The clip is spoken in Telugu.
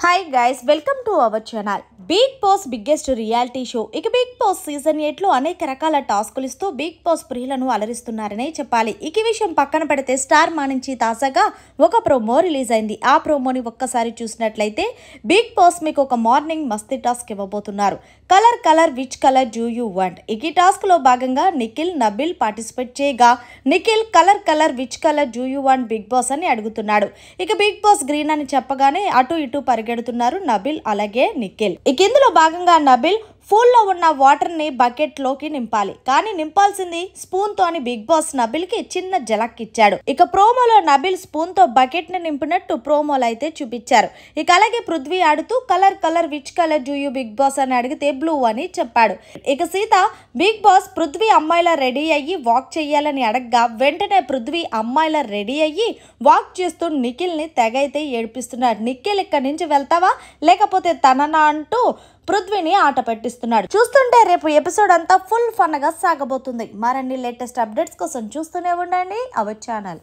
Hi guys, welcome to our channel. Bigg Boss biggest reality show. ఇక బిగ్ బాస్ సీజన్ 8 లో అనేక రకాల టాస్కులు ఇస్తూ బిగ్ బాస్ ప్రియులను అలరిస్తున్నారనే చెప్పాలి. ఇక విషయం పక్కన పెడితే స్టార్ మా నుంచి తాజాగా ఒక ప్రోమో రిలీజ్ అయింది. ఆ ప్రోమోని ఒక్కసారి చూసినట్లయితే బిగ్ బాస్ మీకు ఒక మార్నింగ్ మస్తీ టాస్క్ ఇవ్వబోతున్నారు. Colour which colour do you want. ఈ టాస్క్ లో భాగంగా నిఖిల్, నబిల్ పార్టిసిపేట్ చేయగా Nikhil colour which colour do you want Bigg Boss అని అడుగుతున్నాడు. ఇక బిగ్ బాస్ గ్రీన్ అని చెప్పగానే అటు ఇటు పరిగెడుతున్నారు నబిల్ అలాగే నిఖిల్. ఇక ఇందులో భాగంగా నబిల్ ఫుల్ లో ఉన్న వాటర్ ని బకెట్ లోకి నింపాలి, కానీ నింపాల్సింది స్పూన్ తో అని బిగ్ బాస్ నబిల్ కి చిన్న జలక్ ఇచ్చాడు. ఇక ప్రోమోలో నబిల్ స్పూన్ తో బకెట్ ని నింపినట్టు ప్రోమోలో అయితే చూపించారు. ఇక అలాగే పృథ్వీ ఆడుతూ colour which colour do you Bigg Boss అని అడిగితే బ్లూ అని చెప్పాడు. ఇక సీత బిగ్ బాస్ పృథ్వీ అమ్మాయిలా రెడీ అయ్యి వాక్ చెయ్యాలని అడగగా వెంటనే పృథ్వీ అమ్మాయిలా రెడీ అయ్యి వాక్ చేస్తూ నిఖిల్ ని తెగైతే ఏడిపిస్తున్నాడు. నిఖిల్ ఇక్కడి నుంచి వెళ్తావా లేకపోతే తననా అంటూ పృథ్వీని ఆట పెట్టిస్తున్నాడు. చూస్తుంటే రేపు ఎపిసోడ్ అంతా ఫుల్ ఫన్ గా సాగబోతుంది. మరిన్ని లేటెస్ట్ అప్డేట్స్ కోసం చూస్తూనే ఉండండి అవర్ ఛానల్.